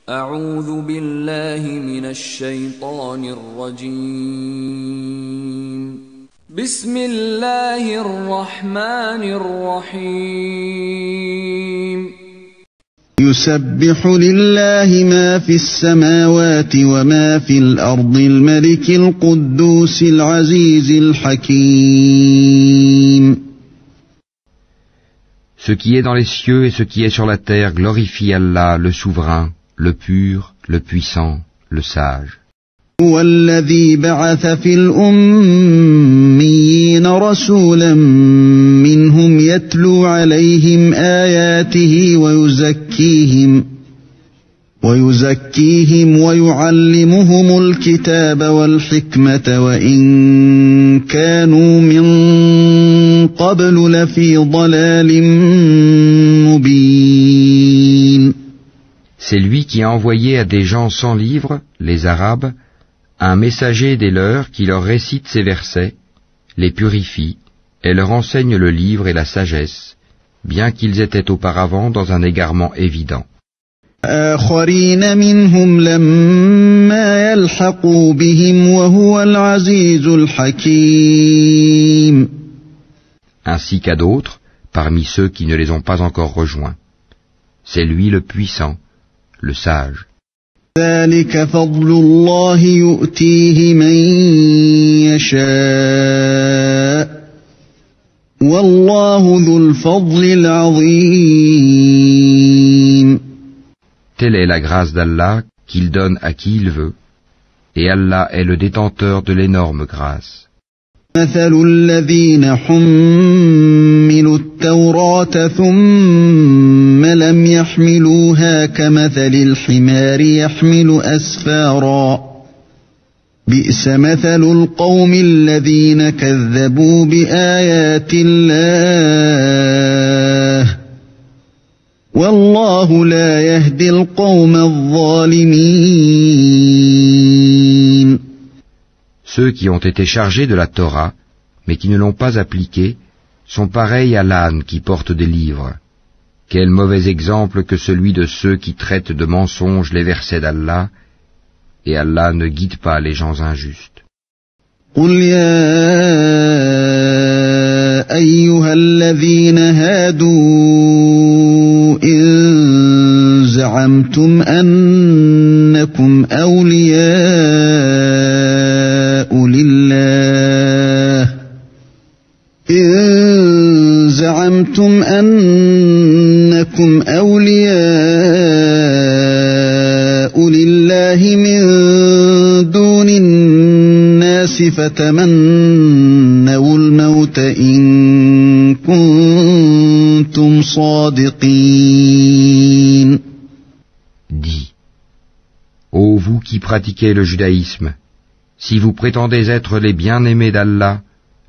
أعوذ بالله من الشيطان الرجيم بسم الله الرحمن الرحيم يسبح لله ما في السماوات وما في الأرض الملك القدوس العزيز الحكيم. Ce qui est dans les cieux et ce qui est sur la terre glorifie Allah, le souverain, le pur, le puissant, le sage. هو الذي بعث في الأميين رسولا منهم يتلو عليهم آياته ويزكيهم ويعلمهم الكتاب والحكمة وإن كانوا من قبل لفي ضلال مبين. C'est lui qui a envoyé à des gens sans livre, les Arabes, un messager des leurs qui leur récite ces versets, les purifie et leur enseigne le livre et la sagesse, bien qu'ils étaient auparavant dans un égarement évident. آخرين منهم لما يلحقوا بهم وهو العزيز الحكيم. Ainsi qu'à d'autres, parmi ceux qui ne les ont pas encore rejoints. C'est lui le puissant, le sage. ذلك فضل الله يؤتيه من يشاء والله ذو الفضل العظيم. Telle est la grâce d'Allah qu'il donne à qui il veut, et Allah est le détenteur de l'énorme grâce. مثل الذين حملوا التوراة ثم لم يحملوها كمثل الحمار يحمل أسفارا بئس مثل القوم الذين كذبوا بآيات الله والله لا يهدي القوم الظالمين. Ceux qui ont été chargés de la Torah, mais qui ne l'ont pas appliquée, sont pareils à l'âne qui porte des livres. Quel mauvais exemple que celui de ceux qui traitent de mensonges les versets d'Allah, et Allah ne guide pas les gens injustes. قل يا أيها الذين هادوا إن زعمتم أنكم أولياء لله من دون الناس فتمنوا الموت إن كنتم صادقين. Dis, ô vous qui pratiquez le judaïsme, si vous prétendez être les bien-aimés d'Allah,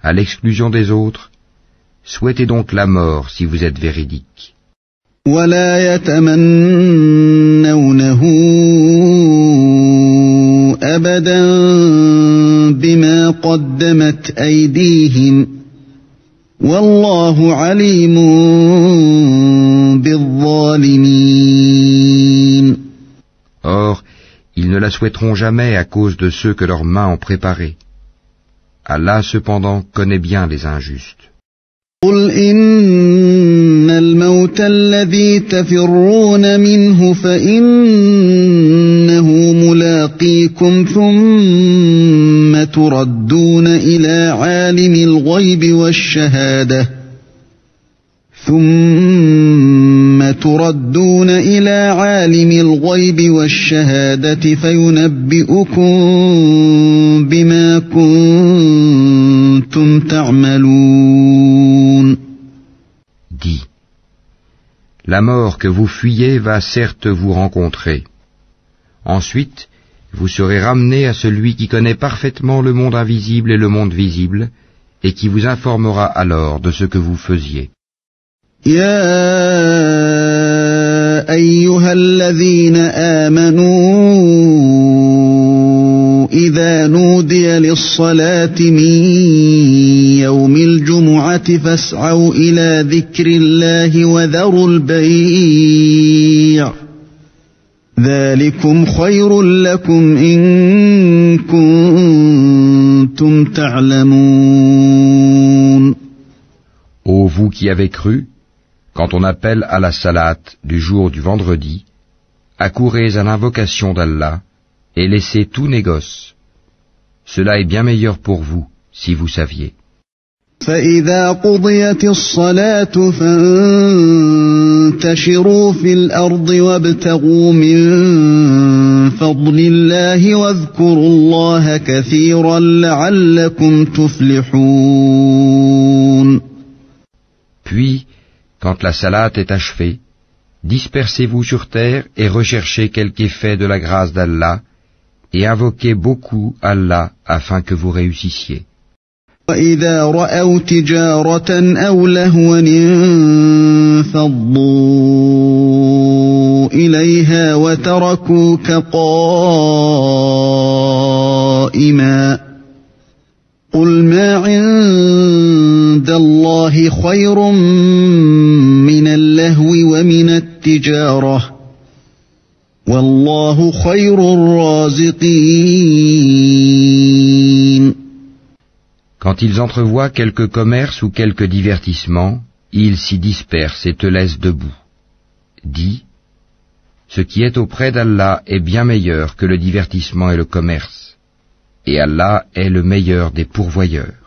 à l'exclusion des autres, souhaitez donc la mort si vous êtes véridiques. ولا يتمنونه أبدا بما قدمت أيديهم والله عليم بالظالمين. Or, ils ne la souhaiteront jamais à cause de ceux que leurs mains ont préparés. Allah cependant connaît bien les injustes. قل إن الموت الذي تفرون منه فإنه ملاقيكم ثم تردون إلى عالم الغيب والشهادة فينبئكم بما كنتم تعملون. Dis, la mort que vous fuyez va certes vous rencontrer. Ensuite, vous serez ramenés à celui qui connaît parfaitement le monde invisible et le monde visible, et qui vous informera alors de ce que vous faisiez. يا أيها الذين آمنوا إذا نودي للصلاة من يوم الجمعة فاسعوا إلى ذكر الله وذروا البيع ذلكم خير لكم إن كنتم تعلمون. Ô vous qui avez cru, quand on appelle à la salat du jour du vendredi, accourez à l'invocation d'Allah et laissez tout négoce. Cela est bien meilleur pour vous, si vous saviez. فإذا قضيت الصلاة فانتشروا في الأرض وابتغوا من فضل الله واذكروا الله كثيرا لعلكم تفلحون. Puis, quand la salat est achevée, dispersez-vous sur terre et recherchez quelque effet de la grâce d'Allah et invoquez beaucoup Allah afin que vous réussissiez. وَإِذَا رَأَوْا تِجَارَةً أَوْ لَهْوًا انفَضُّوا إِلَيْهَا وَتَرَكُوكَ قَائِمًا قُلْ مَا عِندَ اللَّهِ خَيْرٌ مِّنَ اللَّهْوِ وَمِنَ التِّجَارَةِ وَاللَّهُ خَيْرُ الرَّازِقِينَ. Quand ils entrevoient quelque commerce ou quelque divertissement, ils s'y dispersent et te laissent debout. Dis, ce qui est auprès d'Allah est bien meilleur que le divertissement et le commerce, et Allah est le meilleur des pourvoyeurs.